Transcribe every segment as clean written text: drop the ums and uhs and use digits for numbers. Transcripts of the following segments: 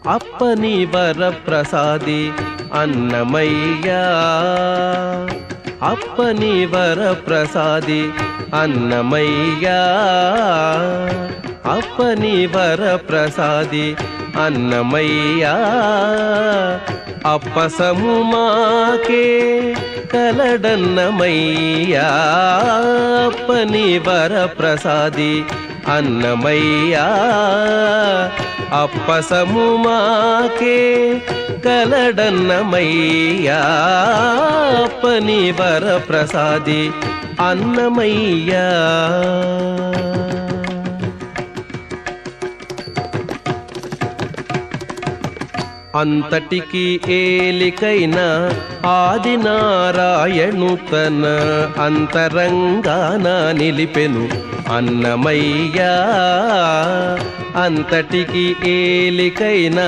అప్పని వరప్రసాది అన్నమయ్యా, అప్పని వరప్రసాది అన్నమయ్యా, అప్పని వరప్రసాది అన్నమయ్యా. అప్పసము మాకే కలడన్నమయ్యా, అప్పని వరప్రసాది అన్నమయ్యా. అప్పసము మాకే కలడన్నమయ్యా, అప్పని వరప్రసాది అన్నమయ్యా. అంతటికి ఏలికైన ఆదినారాయణు తన అంతరంగాన నిలిపెను అన్నమయ్యా. అంతటికి ఏలికైన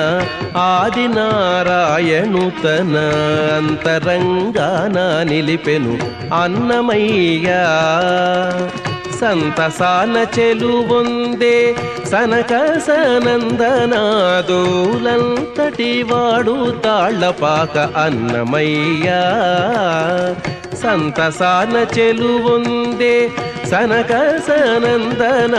ఆదినారాయణు తన అంతరంగాన నిలిపెను అన్నమయ్యా. సంతసాన చెలువొందే సనక సనందనాదోలంతటి వాడు తాళ్లపాక అన్నమయ్యా. సంతసాన చెలువొందే సనక సనందనాదోలంతటి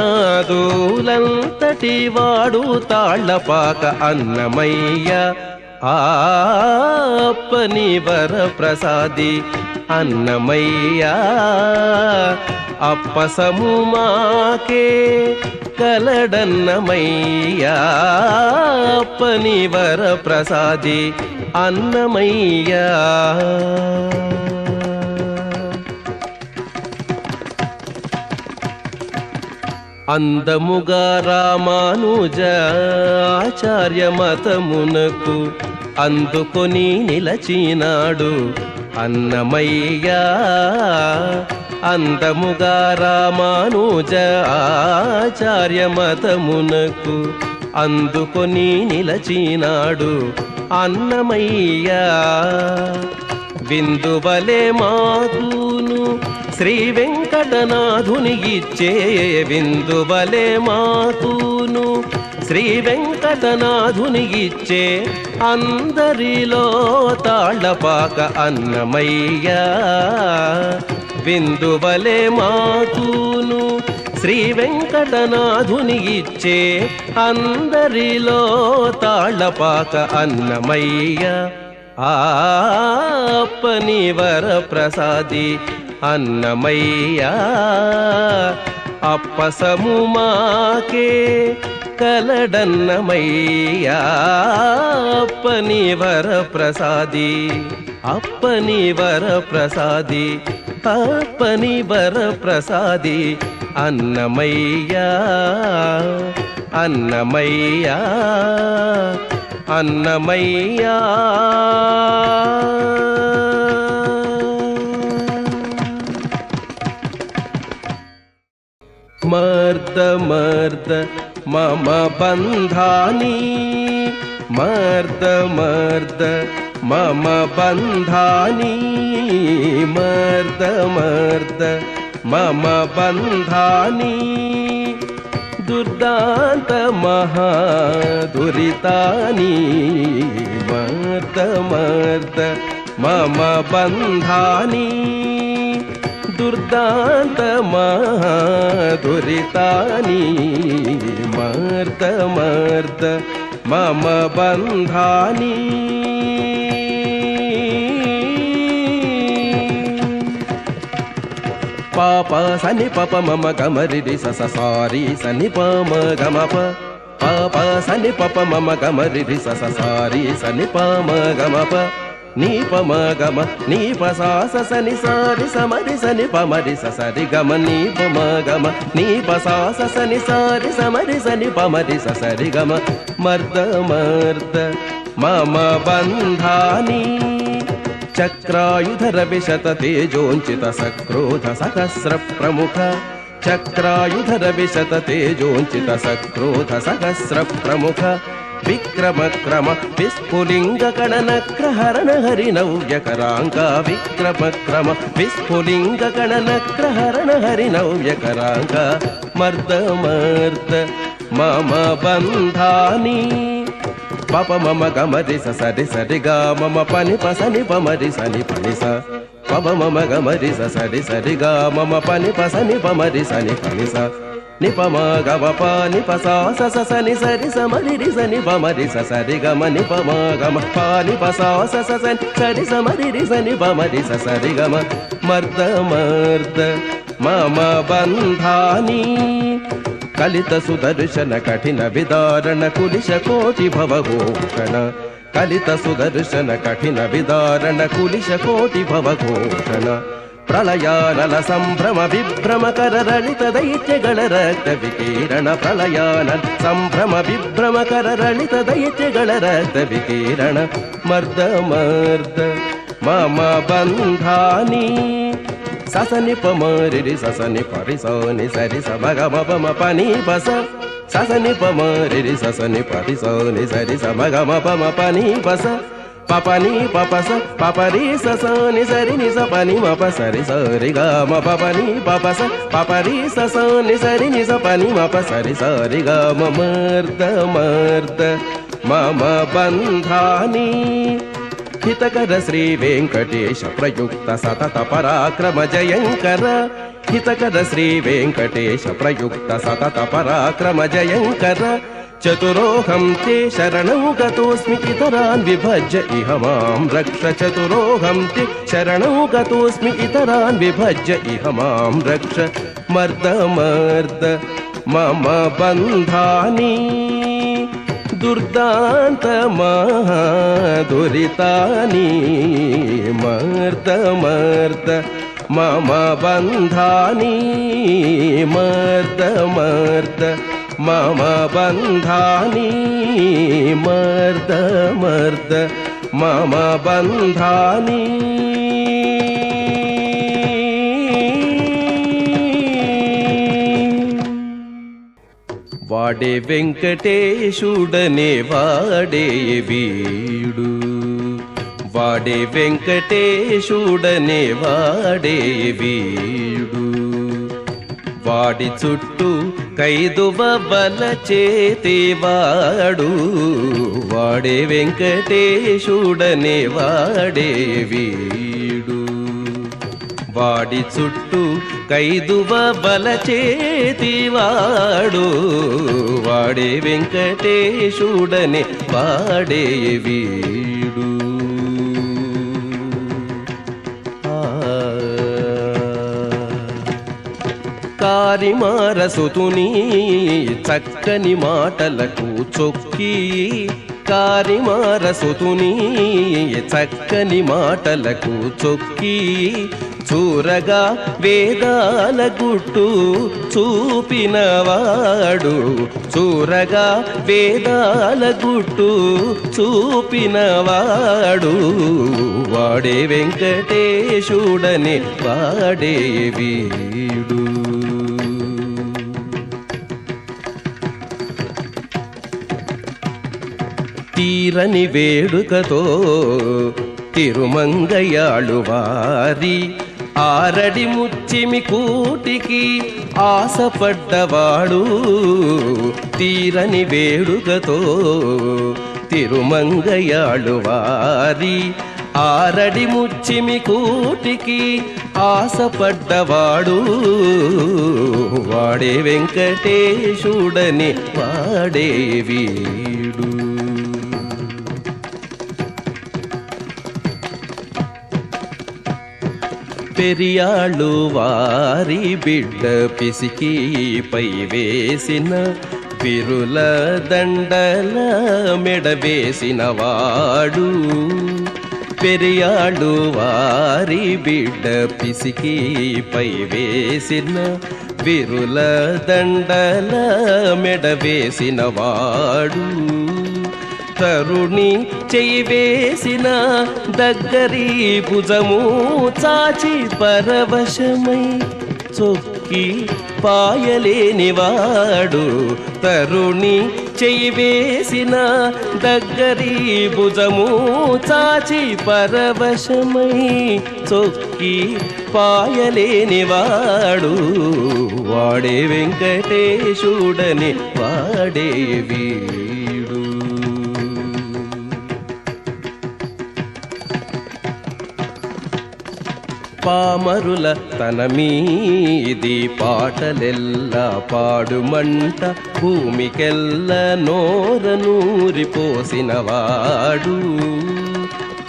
వాడు తాళ్లపాక అన్నమయ్యా. అప్పని వరప్రసాది అన్నమయ్యా. అప్పసము మాకే కలడన్నమయ్యా, అప్పని వరప్రసాది అన్నమయ్యా. అందముగా రామానుజ ఆచార్య మతమునకు అందుకొని నిలచినాడు అన్నమయ్యా. అందముగా రామానుజ ఆచార్య మతమునకు అందుకొని నిలచినాడు అన్నమయ్యా. విందువలే మాకును శ్రీ వెంకటనాథుని ఇచ్చే, విందువలే మాకును శ్రీ వెంకటనాథుని ఇచ్చే అందరిలో తాళ్లపాక అన్నమయ్యా. విందువలే మాకును శ్రీ వెంకటనాథుని ఇచ్చే అందరిలో తాళ్లపాక అన్నమయ్యా. అప్పని వరప్రసాది అన్నమయ్యా. అప్పసము మాకే కలడన్నమయ్యా, అప్పని వరప్రసాది, అప్పని వరప్రసాది, అప్పని వరప్రసాది అన్నమయ్యా. అన్నమయ్యా, అన్నమయ్యా. మర్ద మర్ద మమ బంధాని, మర్ద మర్ద మమ బంధాని, మర్ద మర్ద మమ బంధాని. దుర్దాంత మహాదురితాని, మర్ద మర్ద మమ బంధాని. దుర్దాంత మహాదురితాని, మర్ద మర్ద మమ బంధాని. పాప సని పప మమ గమరి స సారి సని పమ గమ ప, పాప సని పప మమ గమరి స సారి సని పమ గమ ప. నీ పమ గమ నీ పసాస సని సారి సమరి సని పమరి స సరి గమ. నీ పమ గమ నీ పసాస సని సారి సమరి సని పమరి స సరి గమ. మర్ద మర్ద మమ బంధాని. చక్రాయుధర విశత తేజోంచిత సక్రోధ సహస్ర ప్రముఖ, చక్రాయుధర విశత తేజోంచిత సక్రోధ సహస్ర ప్రముఖ. విక్రమ క్రమ విస్ఫులింగ కణనక్రహరణ హరినవ్యకరాంక, విక్రమ క్రమ విస్ఫులింగ కణనక్రహరణ హరినవ్యకరాంక. మర్ద మర్ద మమ బంధాని. పప మమ గమరి సరి సరి గా మమ పని పసని పమరి సని పని స పప మమ గమరి సరి సరి గా మమ పని పసని పమరి సని పని స నిపమ గమ ప నిప స స ని సరి సమరి రి సని పమరి సరి గమ నిపమ గమ ప నిప స సరి సమరి రి సని పమరి సరి గమ మర్ద మర్ద మమ బంధాని కలిత సుదర్శన కఠిన విదారణ కులిశ కోటి భవఘోషణ కలిత సుదర్శన కఠిన విదారణ కులిశ కోటి భవఘోషణ ప్రళయానల సంభ్రమ విభ్రమ కరరళిత దైత్యಗಳ ರಕ್ತ ವಿಕೀರಣ ಪ್ರಳಯಾನ ಸಂಭ್ರಮ ವಿಭ್ರಮ ಕರರಳಿತ ದೈತ್ಯಗಳ ರಕ್ತ ವಿಕೀರಣ ಮರ್ದ ಮರ್ದ ಮಮ ಬಂಧಾನಿ ససని పమరి ససని పరి సని సరి సమగ మపమ పని పస ససని పమరి ససని పరి సని సరి సమగ మపమ పని పస పపని పపస పపరి ససని సరి ని సపని మప సరి సరి గ మప పని పపస పపరి ససని సరి ని సపని మప సరి సరి గ మర్ద మర్ద మమ బంధాని హితకర శ్రీ వెంకటేశ ప్రయుక్త సతత పరాక్రమ జయంకర హితకర శ్రీ వెంకటేశ ప్రయుక్త సతత పరాక్రమ జయంకర చతురోహం తే శరణం గతోస్మి ఇతరాన్ విభజ్య ఇహ మాం రక్ష చతురోహం తే శరణం గతోస్మి ఇతరాన్ విభజ్య ఇహ మాం రక్ష మర్ద మర్ద మమ బంధాని దుర్దాంత మహాదురితాని మర్ద మర్ద మమ బంధాని మర్ద మర్ద మమ బంధాని మర్ద మర్ద మమ బంధాని వాడే వెంకటేశుడనే వాడే వీడు వాడే వెంకటేశుడనే వాడే వీడు వాడి చుట్టూ కైదువ బల చేతేవాడు వాడే వెంకటేశుడనే వాడే వీడు వాడి చుట్టూ కైదువ బల చేతివాడు వాడే వెంకటేశుడనే వాడే వీడు కారిమారసుతుని చక్కని మాటలకు చొక్కి కారిమారసుతుని చక్కని మాటలకు చొక్కి చూరగా వేదాల గుట్టు చూపినవాడు చూరగా వేదాల గుట్టు చూపినవాడు వాడే వెంకటేశుడనే వాడే వీడు తీరని వేడుకతో తిరుమంగయాళు వారి ఆరడి ముచ్చిమి కూటికి ఆశపడ్డవాడు తీరని వేడుకతో తిరుమంగయాళు వారి ఆరడి ముచ్చిమి కూటికి ఆశపడ్డవాడు వాడే వెంకటేశుడని వాడే వీడు పెరియాళ్ళు వారి బిడ్డ పిసికి పై వేసిన విరుల దండల మెడ వేసిన వాడు పెరియాళ్ళు వారి బిడ్డ పిసికి పై వేసిన విరుల దండల మెడ వేసిన వాడు తరుణి చెయ్యి వేసిన దగ్గరి భుజము చాచి పరవశమై చొక్కి పాయలేనివాడు తరుణి చెయ్యి వేసిన దగ్గరి భుజము చాచి పరవశమై చొక్కి పాయలేనివాడు వాడే వెంకటేశుడని వాడే వీడు పామరుల తన మీది పాటలెల్ల పాడుమంట భూమికెల్ల నోరనూరిపోసినవాడు.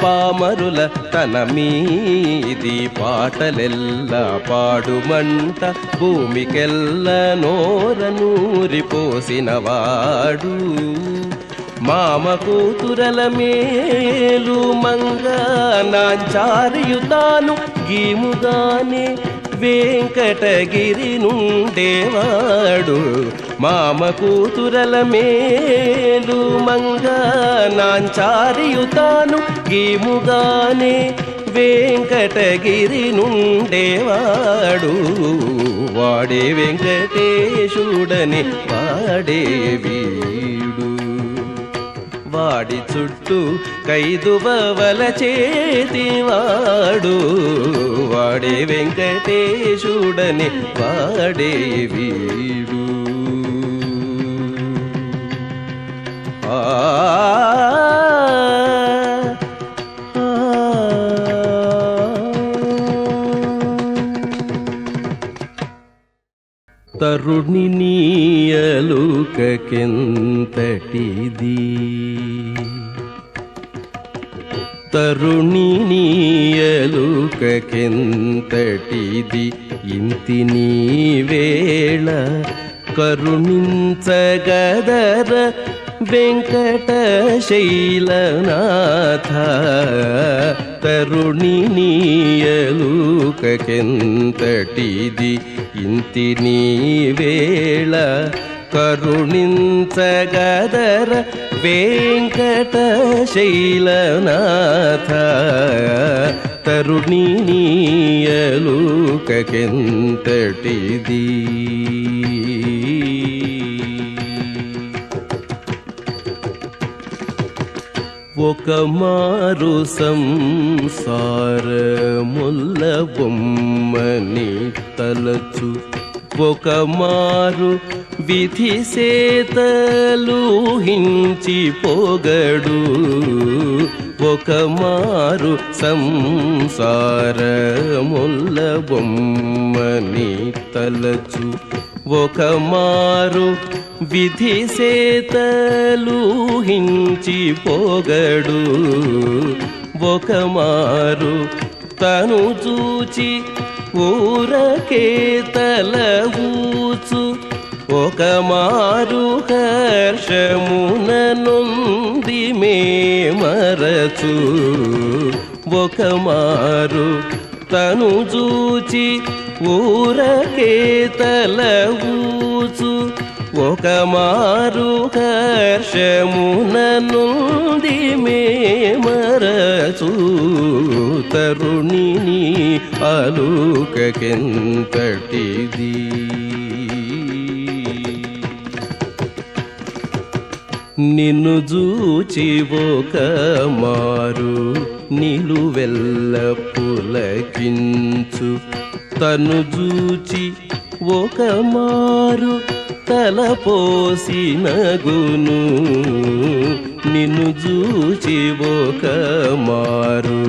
పామరుల తన మీది పాటలెల్ల పాడుమంట భూమికెల్ల నోరనూరిపోసినవాడు. మామ కూతురల మేలు మంగ నాంచారియుతాను గీముగానే వెంకటగిరి నుండేవాడు. మామ కూతురల మేలు మంగ నాంచారియుతాను గీముగానే వెంకటగిరి నుండేవాడు. వాడే వెంకటేశుడని వాడే వీడు. వాడి చుట్టూ కైదువల చేతివాడు. వాడే వెంకటేశుడని వాడే వీడు. తరుణి నీయలుకెంతటిది, తరుణి నీయలుకెంతటిది, ఇంతి నీ వేళ కరుణించగదర వెంకటశైలనాథ. తరుణి నీయలుకెంతటిది, ఇంతి నీ వేళ కరుణించగదర వెంకటశైలనాథ. తరుణి నీయలుకెంతటిది. ఒక మారు సంసారముల్ల బొమ్మని తలచు, ఒక మారు విధి సేతలూహించి పొగడు. ఒక మారు సంసారముల్ల బొమ్మని తలచు, ఒక మారు విధి సేతలూహించి పొగడు. ఒక మారు తను చూచి ఊరకే తలవూచు, ఒక మారు హర్షమున నొంది మేమరచు. ఒక మారు తను చూచి ఊరకే తలవూచు, ఒక మారు హర్షమున నొంది మేమరచు. తరుణిని అలుకెంతటిది. నిన్ను చూచి ఒక మారు నిలువెల్ల పులకించు, తను చూచి ఒక మారు తలపోసినగును. నిన్ను చూచి ఒక మారు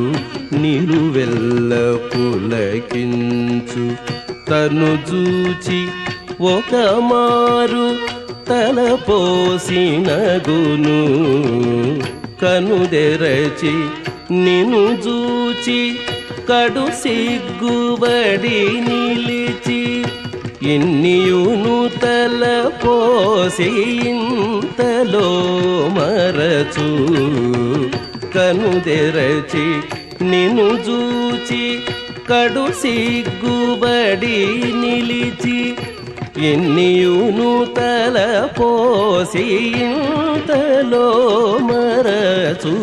నిలువెల్ల పులకించు, తను చూచి ఒక మారు తలపోసినగును. కనుదెరచి నిన్ను చూచి కడు సిగ్గుబడి నిలిచి, ఇన్నియును తలపోసి ఇంతలో మరచు. కనుదెరచి నిన్ను చూచి కడు సిగ్గుబడి నిలిచి, ఎన్నియును తలపోసి ఇంతలో మరచు.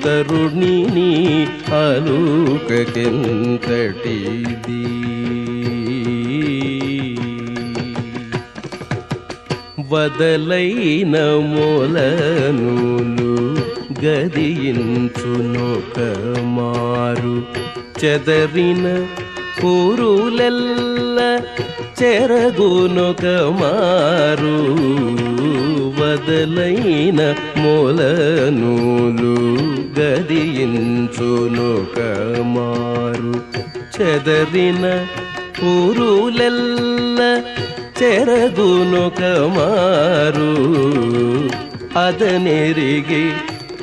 తరుణిని అలుకెంతటిది. వదలైన మొలనులు గదియించునొక మారు, చెదరిన ఊరులెల్ల చెరగునొక మారు వదలైన మొలనూలు గదియించునొక మారు చెదరిన ఊరులెల్ల చెరగునొక మారు ಅದನೆರಿಗೆ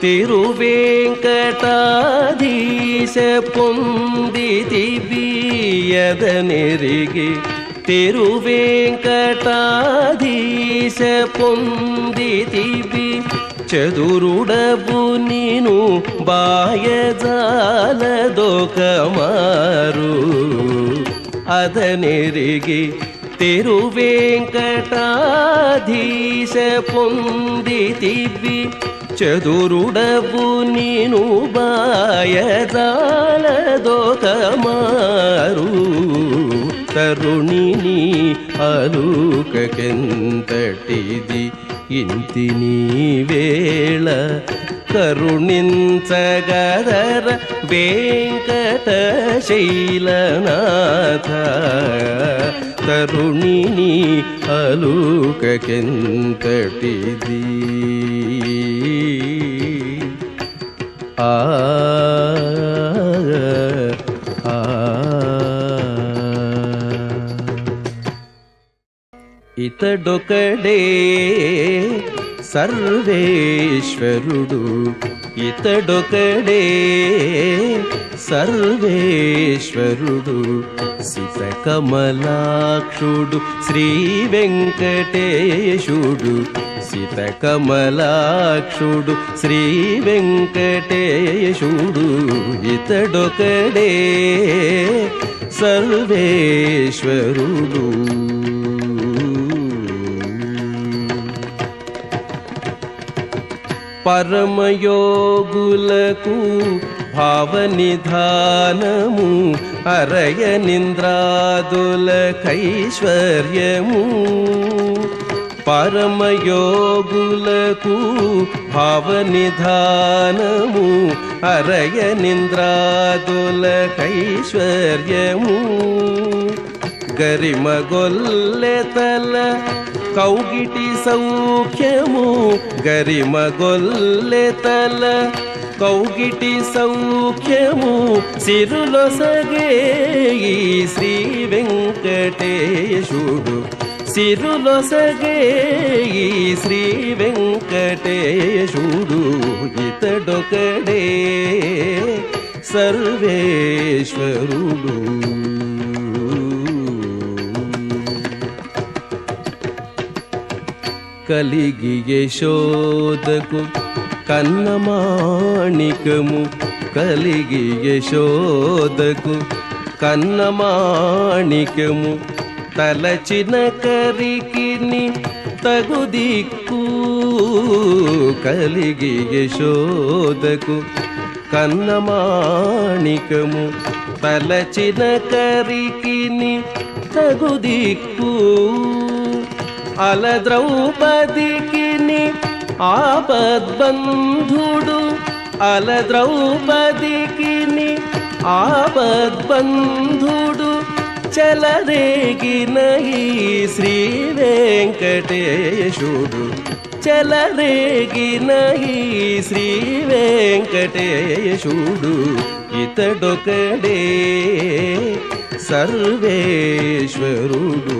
ತಿರುವೆಂಕಟಾಧೀಶ ಪೊಂದಿತಿಬಿ ಅದನೆರಿಗೆ ತಿರುವೆಂಕಟಾಧೀಶ ಪೊಂದಿತಿಬಿ ಚದುರುಡಬು ನೀನು ಬಾಯಜಾಲದೊಕ ಮಾರು ಅದನೆರಿಗೆ ತಿರುವೆಂಕಟಾಧೀಶ ಪೊಂದಿತಿಬಿ ಚದುರುಡಬು ನೀನು ಬಾಯಜಾಲದೊಕ ಮಾರು ತರುಣಿನಿ ಅಲುಕಕೆಂತಟಿದಿ ಇಂತಿನಿ ವೇಳ ಕರುಣಿಂಚಗದರ ವೆಂಕಟಶೈಲನಾಥ ತರುಣಿನಿ ಅಲುಕಕೆಂತಟಿದಿ ಆ ఇతడొకడే సర్వేశ్వరుడు ఇతడొకడే సర్వేశ్వరుడు సితకమలాక్షుడు శ్రీ వెంకటేశుడు సితకమలాక్షుడు శ్రీ వెంకటేశుడు ఇతడొకడే సర్వేశ్వరుడు పరమయోగులకు భావనిధానము అరయనింద్రాదులకైశ్వర్యము పరమయోగులకు భావనిధానము అరయనింద్రాదులకైశ్వర్యము గరిమగొల్లెతల కౌగిటి సౌఖ్యము గరిమగొల్లెతల కౌగిటి సౌఖ్యము సిరులొసగే ఈ శ్రీ వెంకటేశుడు సిరులొసగే ఈ శ్రీ వెంకటేశుడు ఇతడొకడే సర్వేశ్వరుడు కలిగి యశోదకు కన్నమాణికము కలిగి యశోదకు కన్నమాణికము తలచిన కరికిని తగుదిక్కు కలిగి యశోదకు కన్నమాణికము తలచిన కరికిని తగుదిక్కు అల ద్రౌపదికిని ఆపద్బంధుడు అల ద్రౌపదికిని ఆపద్బంధుడు చలరేగిన ఈ శ్రీ వెంకటేశుడు చలరేగిన ఈ శ్రీ వెంకటేశుడు ఇతడొకడే సర్వేశ్వరుడు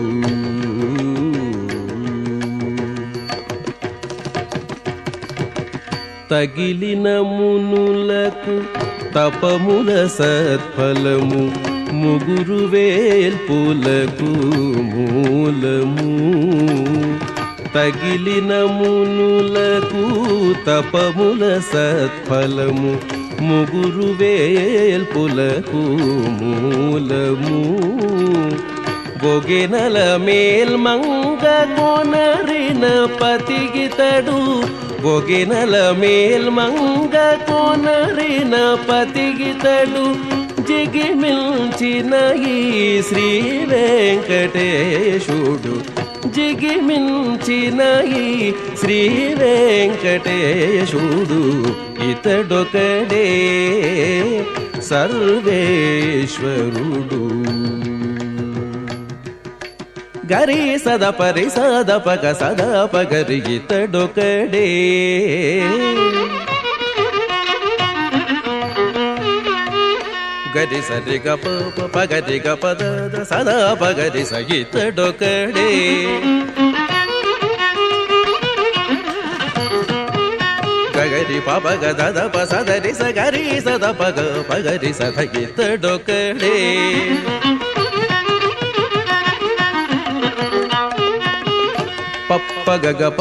తగిలిన మునులకు తపముల సత్ఫలము ముగురు వేల్పులకు మూలము తగిలిన మునులకు తపముల సత్ఫలము ముగురు వేల్పులకు మూలము బొగెనల మేల్మంగ కొనరిన పతిగితడు బొగెనల మేల్మంగ కొనరిన పతిగితడు జిగిమిల్చిన ఈ శ్రీ వెంకటేశుడు జిగిమిల్చిన ఈ శ్రీ వెంకటేశుడు ఇతడొకడే సర్వేశ్వరుడు. గరి సద పరి సద పగ సద పగరి ఇతడొకడే గరి సరి గ పగరి గ పద సద పగరి స ఇతడొకడే గరి ప పగ దద ప సదరి స గరి సద పగ పగరి సద ఇతడొకడే పప్ప గగ ప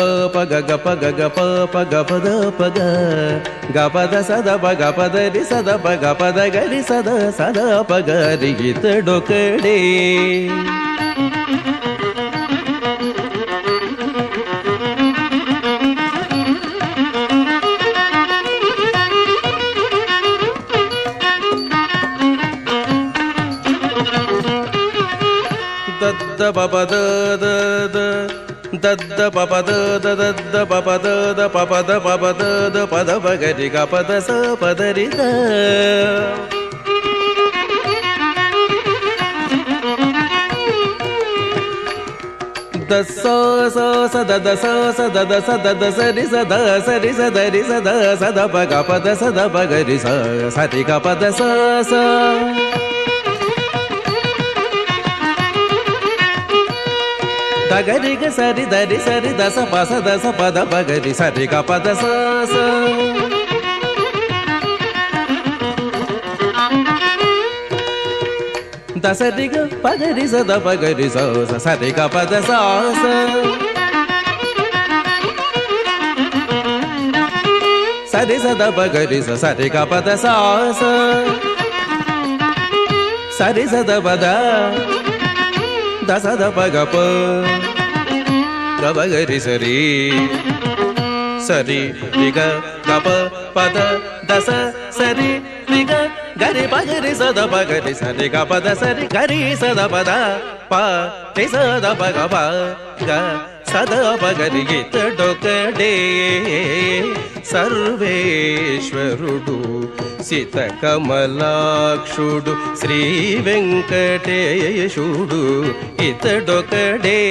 గగ ప గగ ప పగ పద పగ గ పద సద పగ పదరి సద పగ పద గరి సద సద పగరి ఇతడొకడే దద్ద పపద దద్ద పపద దద్ద పపద పపద పపద పద పగరి గ పద స పదరి ద దస స సద దస సద దస దద సరి సద సరి సదరి సద సద పగ పద సద పగరి స సరి గ పద స స దగరి గ సరి దరి సరి దస పస దస పద పగరి సరి గ పద స స దసరి గ పగరి సద పగరి స సరి గ పద స స సరి సద పగరి స సరి గ పద స స సరి సద పద దస ద పగ ప గ పగరి సరి సరి రి గ గ ప పద దస సరి రి గ గరి పగరి సద పగరి సరి గ పద సరి గరి సద పద ప రి సద పగ ప గ సద పగరి ఇతడొకడే సర్వేశ్వరుడు సిత కమలాక్షుడు శ్రీ వెంకటేశుడు ఇతడొకడే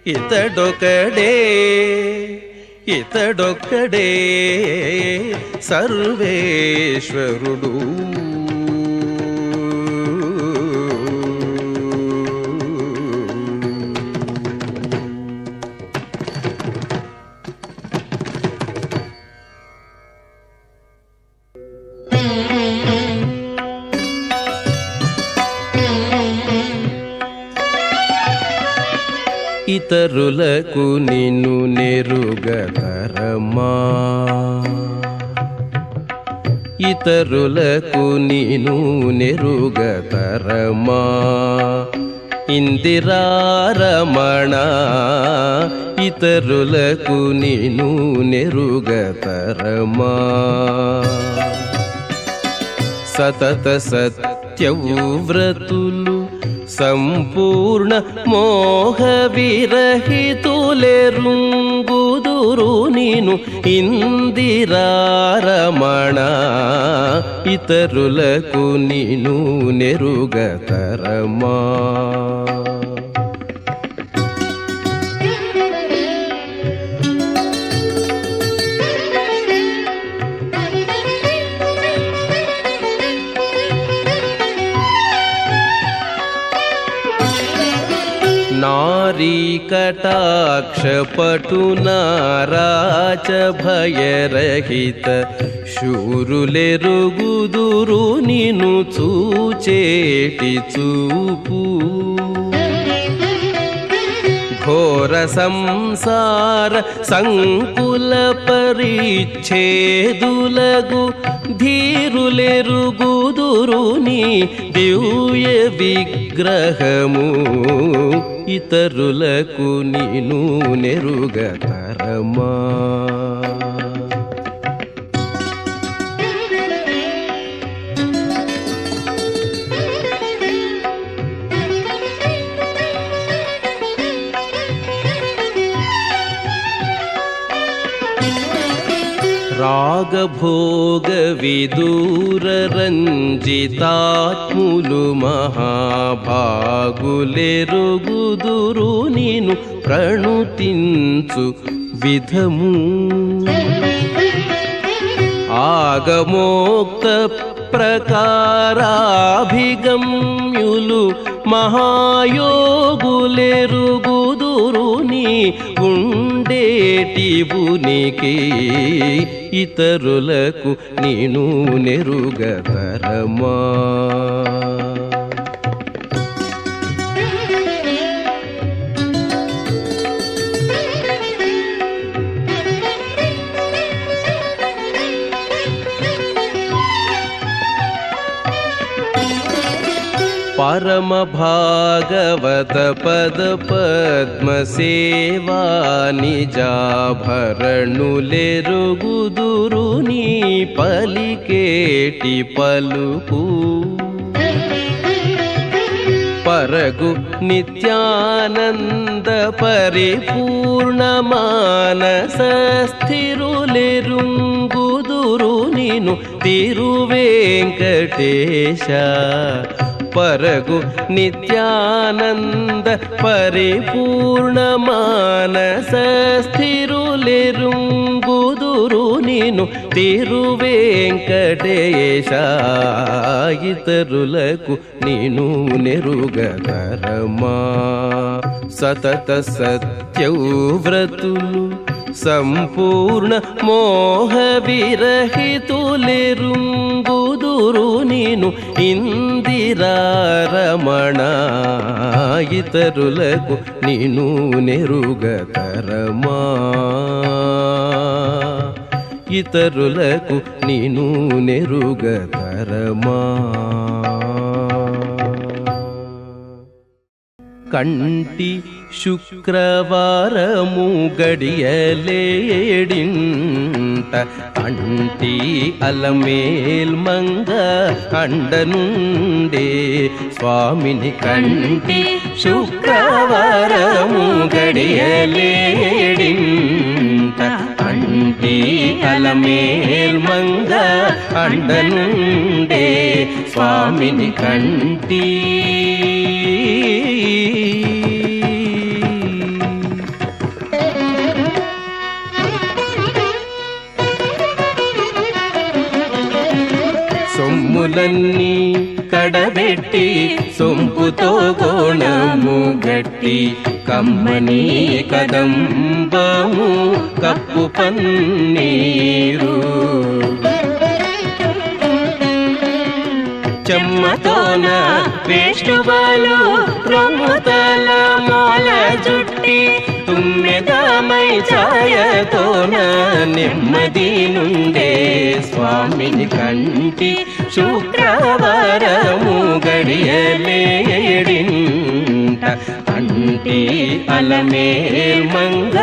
ఇతడొకడే ఇతడొక్కడే సర్వేశ్వరుడు. ఇతరులకు నిన్ను నెరుగతరమా ఇతరులకు నిన్ను నెరుగతరమా ఇందిరారమణ ఇతరులకు నిన్ను నెరుగతరమా సతత సత్యవ్రతులు సంపూర్ణ మోహ విరహితులెరుంగుదురు నీను ఇందిరారమణ ఇతరులకు నీను నెరుగతరమా నారీ కటాక్షపటు నారాచ భయరహిత శూరులెరుగుదురు నిన్ను చూచేటి చూపు ఘోర సంసార సంకుల పరిచ్ఛేదులగు ధీరులెరుగుదురు నీ దివ్య విగ్రహము ఇతరులకు నీను నెరుగతరమా రాగభోగ విదూర రంజితాత్ములు మహాభాగులెరుగుదురు నిను ప్రణుతించు విధము ఆగమోక్త ప్రకారాభిగమ్యులు మహాయోగులెరుగుదురు నీ ఉండేటి ఉనికి ఇతరులకు నేను నెరుగతరమా పరమ భాగవత పద పద్మ సేవా నిజాభరణులెరుగుదురు నీ పలికేటి పలుకు పరగు నిత్యానంద పరిపూర్ణ మానస స్థిరులెరుగుదురు నిను తిరువేంకటేశ పరగు నిత్యానంద పరిపూర్ణ మానస స్థిరులెరుగుదురు నిను తిరువేంకటేశ ఇతరులకు నేను నెరుగతరమా సతత సత్యవ్రతులు సంపూర్ణ మోహ విరహితులెరుగుదురు నిను ఇందిరారమణ ఇతరులకు నేను నెరుగతరమా ఇతరులకు నేను నెరుగతరమా కంటి శుక్రవారము గడియలేడింట కంటి అలమేల్ మంగ అండనుండే స్వామిని కంటి శుక్రవారము గడియలేడింట కంటి అలమేల్ మంగ అండనుండే స్వామిని కంటి సొమ్ములన్నీ కడబెట్టి సొంపుతో గోణము గట్టి కమ్మని కదంబము కప్పు పన్నీరు చెమ్మతోన వేష్టువలు రొమ్ముతల మూల జుట్టి తుమ్మెదమై ఛాయతోన నెమ్మది నుండే స్వామిని కంటి శుక్రవారము గడియలేడింట కంటి అలమేల్ మంగ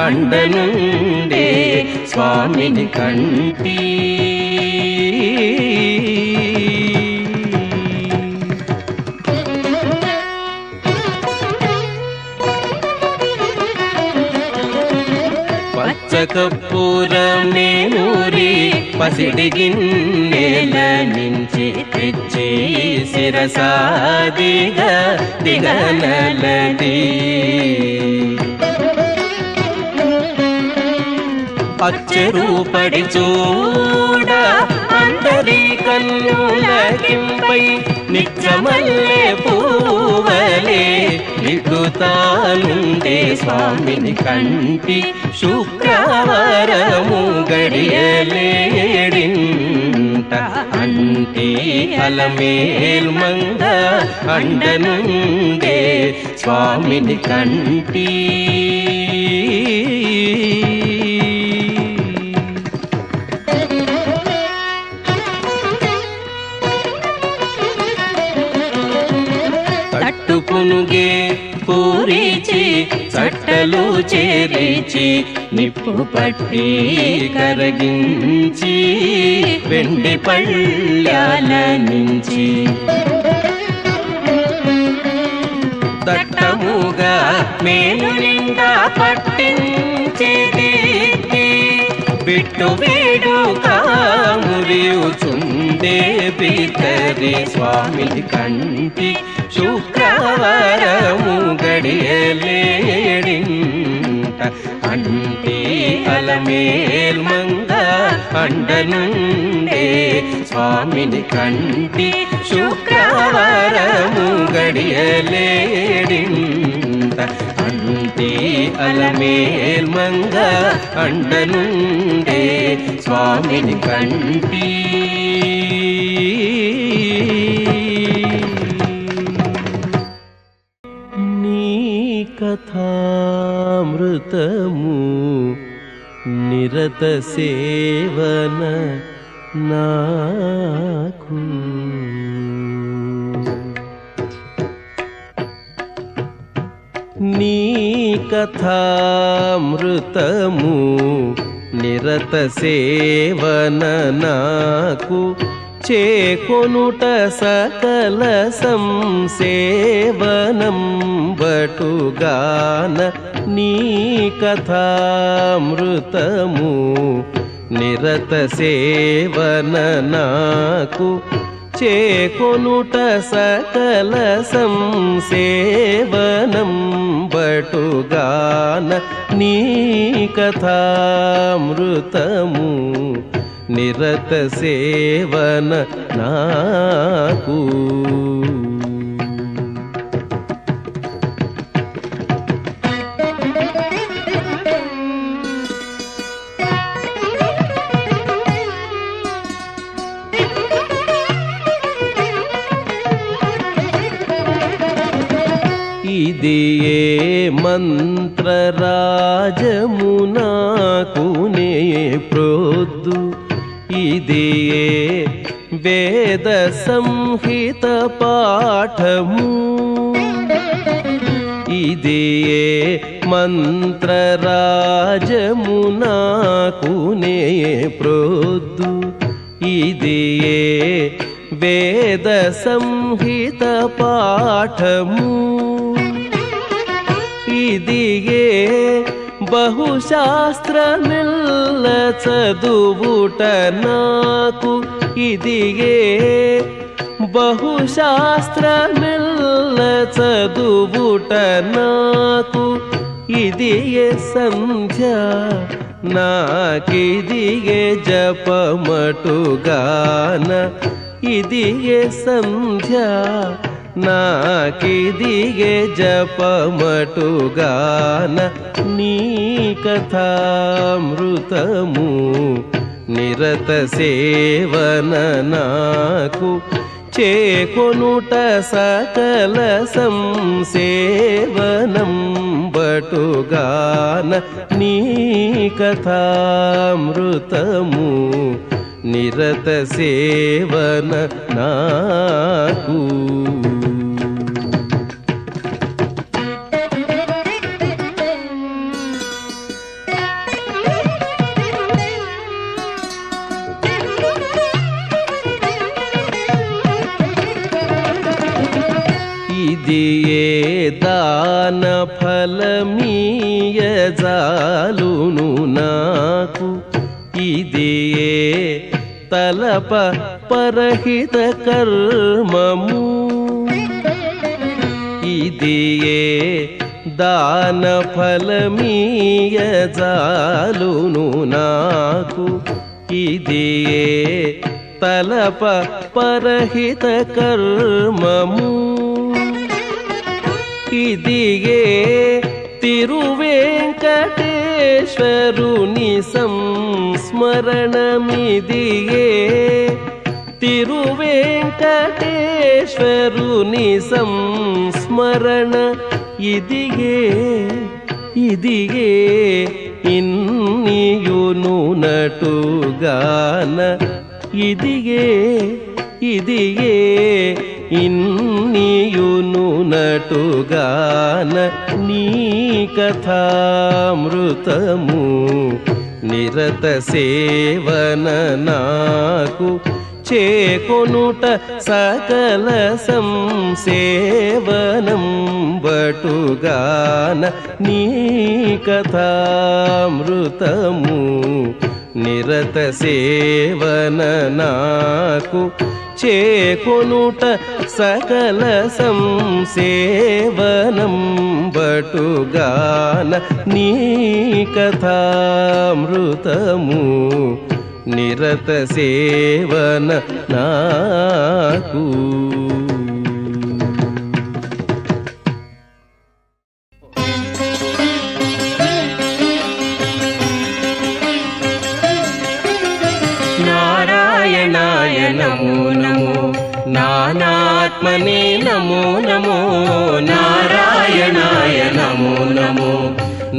అండనుండే స్వామిని కంటి కర్పూరమేనూరి పసిడి గిన్నెల నుంచి తెచ్చి శిరసాదిగా దిగనలది అచ్చరూపడి చూడ అందరి కన్నులకింపై నిత్యమల్లె పూవలే ఇటుతానుండే స్వామిని కంటి శుక్రవారము గడియలేడింట అంటి అలమేల్ మంగ అండనుండే స్వామిని కంటి పునుగే పూరిచి చట్టలు చేరిచి నిప్పు పట్టి కరగించి వెండి పళ్ళాల నుంచి దట్టముగా మేలు నిండా పట్టించేది విట్టు వేడుక మురియుచుండే పితరి స్వామిని కంటి శుక్రవారము గడియలేడింట అంటి అలమేల్మంగ అండనుండే స్వామిని కంటి శుక్రవారము గడియలేడింట అంటి అలమేల్మంగ అండనుండే స్వామిని కంటి నీ కథామృతము నిరత సేవన నాకు నీ కథామృతము నిరత సేవన నాకు చేకొనుట సకల సంసేవనం బటుగాన నీ కథామృతము నిరత సేవన నాకు చేకొనుట సకల సంసేవనం బటుగాన నీ కథామృతము నిరత సేవన నాకు ఇది ఏ మంత్రరాజము నాకు నే ప్రొద్దు ఇది ఏ వేద సంహిత పాఠము ఇది ఏ మంత్రరాజము నాకు నే ప్రొద్దు ఇది ఏ వేద సంహిత పాఠము ఇది ఏ బహుశాస్త్రమిల్ల చదువుట నాకు ఇది ఏ బహుశాస్త్రమిల్ల చదువుట నాకు ఇది ఏ సంధ్య నాకిది ఏ జపమటుగాన ఇది ఏ సంధ్య నాకిది ఏ జపమటుగాన నీ కథామృతము నిరత సేవన నాకు చేకొనుట సకల సంసేవనం బటుగాన నీ కథామృతము నిరత సేవన నాకు ఇది ఏ దాన ఫలమీయజాలును నాకు ఇది ఏ తలప పరహిత కర్మము ఇది ఏ దాన ఫలమీయజాలును నాకు ఇది ఏ తలప పరహిత కర్మము ఇది ఏ తిరువేంకటేశ్వరుని సంస్మరణమిది ఏ తిరువేంకటేశ్వరుని సంస్మరణ ఇది ఏ ఇన్నియును నటుగాన ఇది ఏ ఇన్నియును నటుగాన నీ కథామృతము నిరత సేవన నాకు చేకొనుట సకల సంసేవనం బటుగాన నీ కథామృతము నిరత సేవన నాకు చేకొనుట సకల సంసేవనం బటుగాన నీ కథామృతము నిరత సేవన నాకు. నారాయణాయ నమో నమో నానాత్మనే నమో నమో. నారాయణాయ నమో నమో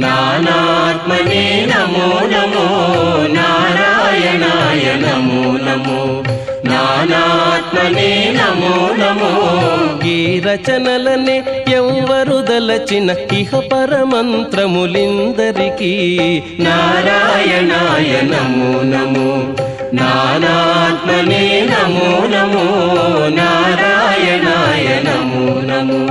నానాత్మనే నమో నమో. నారాయణాయ నమో నమో నానాత్మనే నమో నమో. ఈ రచనలనే ఎవ్వరు దలచిన ఇహ పరమంత్రములిందరికీ నారాయణాయ నమో నమో నానాత్మనే నమో నమో. నారాయణాయ నమో నమో.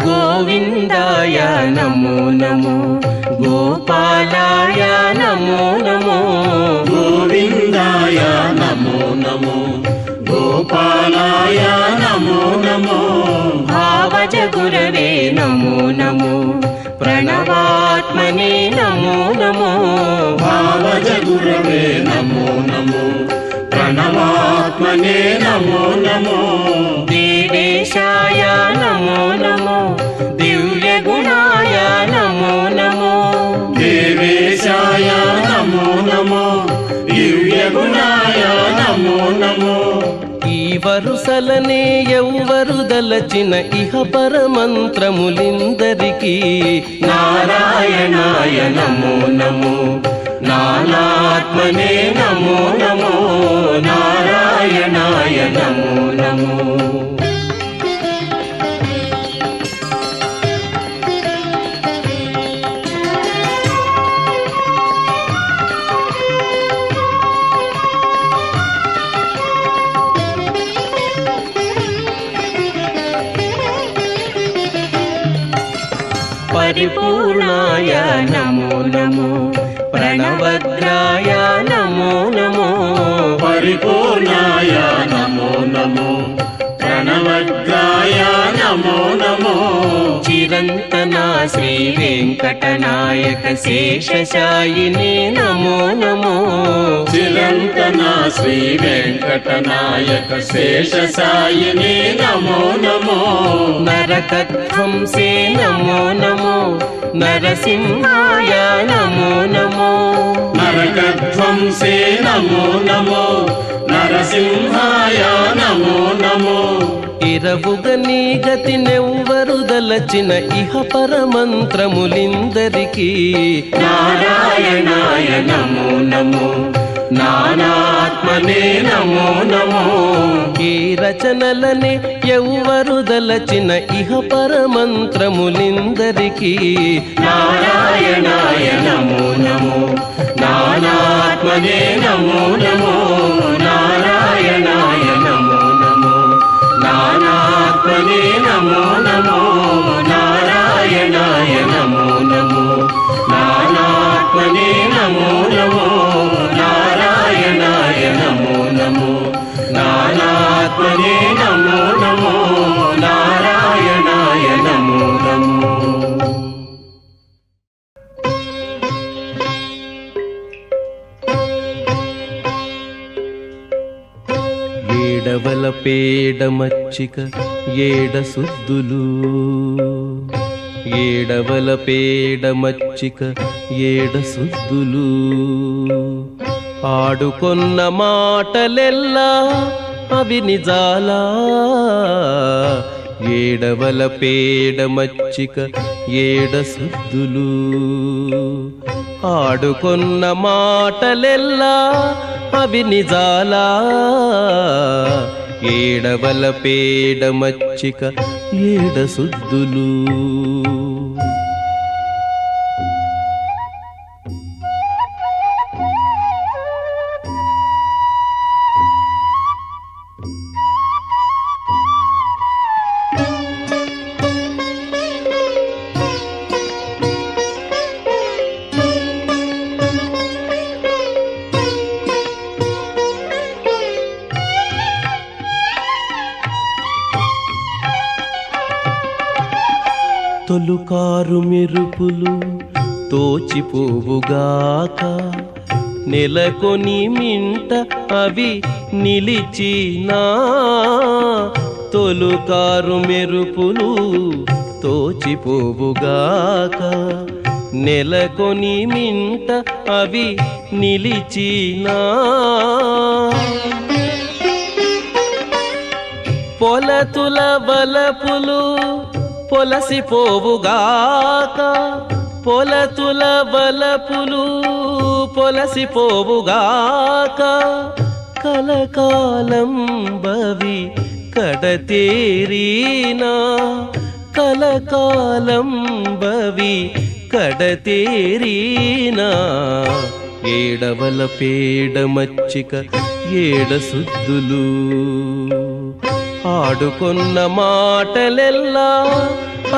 గోవిందాయ నమో నమో గోపాలాయ నమో నమో. గోవిందాయ నమో నమో గోపాలాయ నమో నమో. భావజ గురవే నమో నమో ప్రణవాత్మనే నమో నమో. భావజ గురవే నమో నమో ప్రణవాత్మనే నమో నమో. దేవేశాయ నమో నమో దివ్య గుణాయ నమో నమో. దేవేశాయ నమో నమో దివ్య గుణాయ నమో నమో. ఈ వరుసలనే ఎవ్వరు దలచిన ఇహ పరమంత్రములిందరికీ నారాయణాయ నమో నమో నానాత్మనే నమో నమో. నారాయణాయ నమో నమో. పరిపూర్ణాయ నమో నమో ప్రణవద్రాయ నమో నమో. పరిపూర్ణాయ నమో నమో ప్రణవద్రాయ నమో నమో. చిరంతనా శ్రీ వెంకటనాయక శేషశాయినే నమో నమో. చిరంతనా శ్రీ వెంకటనాయక శేషశాయిని నమో నమో. నరకధ్వంసే నమో నమో నరసింహాయ నమో నమో. నరకధ్వంసే నమో నమో నరసింహాయ నమో నమో. ఇరవుగ నీ గతి నెవ్వరు దలచిన ఇహ పరమంత్రములిందరికీ నారాయణాయ నమో నమో నానాత్మనే నమో నమో. ఈ రచనలనే ఎవ్వరు దలచిన ఇహ పరమంత్రములిందరికీ నారాయణాయ నమో నమో నానాత్మనే నమో నమో. నారాయణాయ నమో నమో నానాత్మనే నమో నమో. నారాయణాయ నమో నమో నానాత్మనే నమో నమో. నారాయణాయ నమో నమో నానాత్మనే నమో నమో. నారాయణాయ నమో నమో. ఏడవల పేడ మచ్చిక ఏడ సుద్దులు. ఏడవల పేడ మచ్చిక ఏడ సుద్దులు. ఆడుకొన్న మాటలెల్లా అవి నిజాలా. ఏడవల పేడ మచ్చిక ఏడ సుద్దులు. ఆడుకొన్న మాటలెల్లా అవి నిజాలా. ఏడవల పేడ మచ్చిక ఏడ సుద్దులు. తొలుకారు మెరుపులు తోచిపోవుగాక, నెలకొని మింట అవి నిలిచినా. తొలుకారు మెరుపులు తోచిపోవుగాక, నెలకొని మింట అవి నిలిచినా. పొలతుల వలపులు పొలసిపోవుగాక, పొలతుల వలపులు పొలసిపోవుగాక, కలకాలం బవి కడతేరీనా. కలకాలం బవి కడతేరీనా. ఏడవల పేడ మచ్చిక ఏడ సుద్దులు, ఆడుకొన్న మాటలెల్లా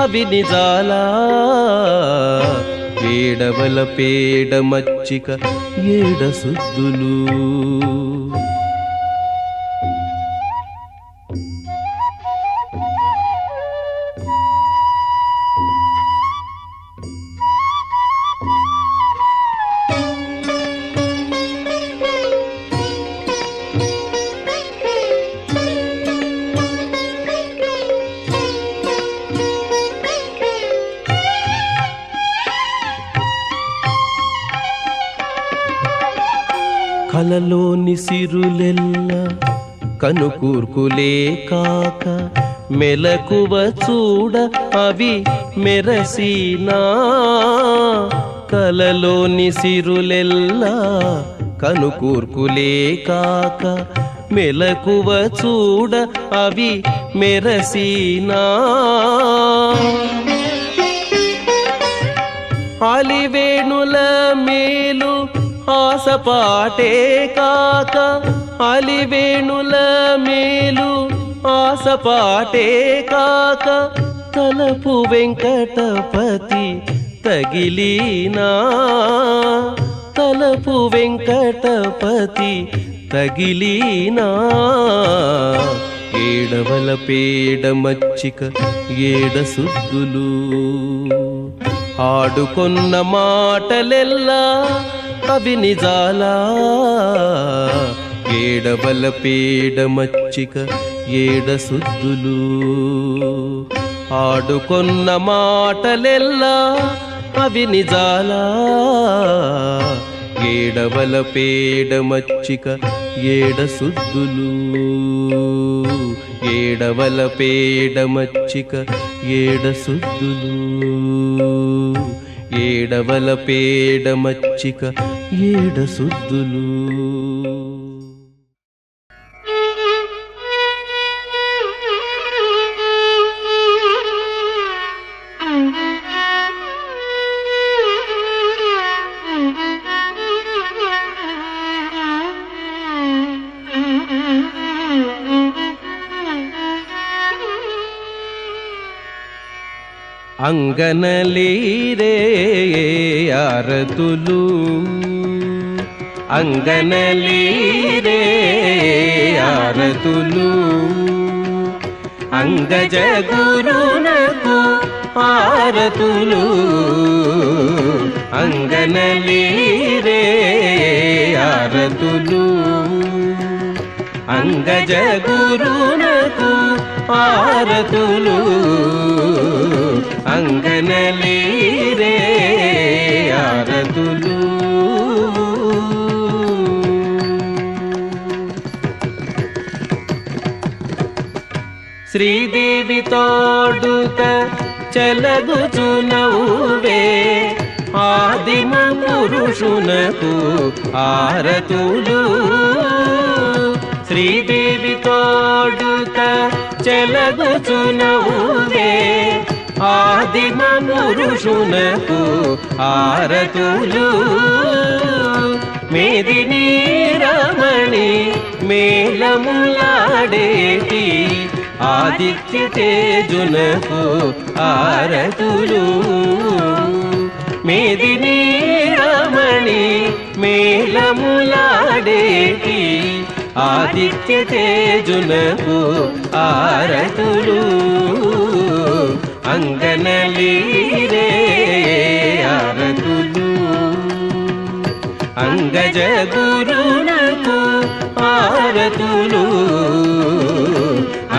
అవి నిజాలా. ఏడవల పేడ మచ్చిక ఏడ సుద్దులు. కలలోని సిరులెల్ల కనుకూర్కులే కాక, మెలకువ చూడ అవి మెరసినా. కలలోని సిరులెల్ల కనుకూర్కులే కాక, మెలకువ చూడ అవి మెరసినా. అలివేణుల మేలు ఆసపాటే కాక, అలివేణుల మేలు ఆసపాటే కాక, తలపు వెంకటపతి తగిలినా. తలపు వెంకటపతి తగిలినా. ఏడవల పేడ మచ్చిక ఏడ సుద్దులు, ఆడుకొన్న మాటలెల్లా అవి నిజాలా. ఏడవల పేడ మచ్చిక ఏడ సుద్దులు, ఆడుకొన్న మాటలెల్లా అవి నిజాలా. ఏడవల పేడ మచ్చిక ఏడ సుద్దులు, ఏడవల పేడ మచ్చిక ఏడ సుద్దులు, ఏడవల పేడ మచ్చిక ఏడ సుద్దులు. అంగనలీరే ఆరతులు, అంగనలీరే ఆరతులు, అంగజ గురునకు ఆరతులు. అంగనలీరే ఆరతులు, అంగజ గురునకు ఆరతులు. అంగనలీరే ఆరతులు. శ్రీదేవి తోడుత చలగుచునవువే, ఆదిమ పురుషునకు ఆరతులు. శ్రీదేవి తోడుత చలగుచునవువే, ఆదిమ పురుషునకు ఆరతులు. మేదిని రమణి మేళములాడేటి, ఆదిత్య తేజునకు ఆరతులు. మేదిని రమణి మేళములాడేటి, ఆదిత్య తేజునకు ఆరతులు. అంగనలీరే ఆరతులు అంగజ గురునకు ఆరతులు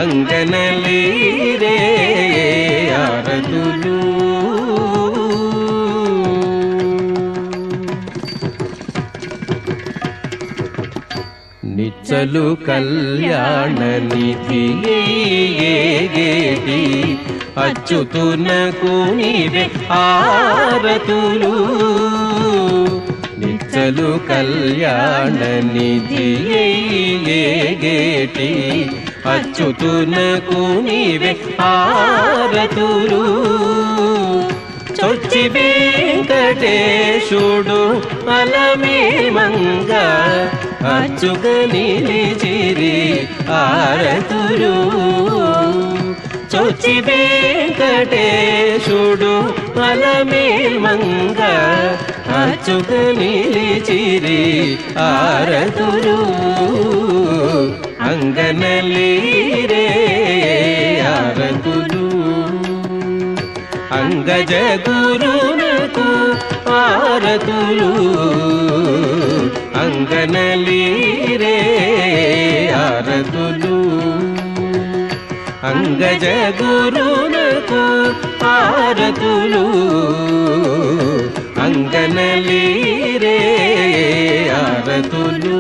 అంగనలీరే ఆరతులు నిచ్చలు కళ్యాణ నిధి గేటి అచ్యుతునకు నీవే ఆరతులు నిచ్చలు కళ్యాణ నిధి గేటి అచ్యుతునకు నీవే ఆరతులు చొచ్చి వెంకటేశుడు అలమే మంగ అచ్చుగ నిలిచిరి ఆరతులు చొచ్చి వెంకటేశుడు అలమే మంగ అచ్చుగ నిలిచిరి ఆరతులు అంగనలీరే ఆరతులు అంగజ గురునకు ఆరతులు అంగనలీరే ఆరతులు అంగజ గురునకు ఆరతులు అంగనలీరే ఆరతులు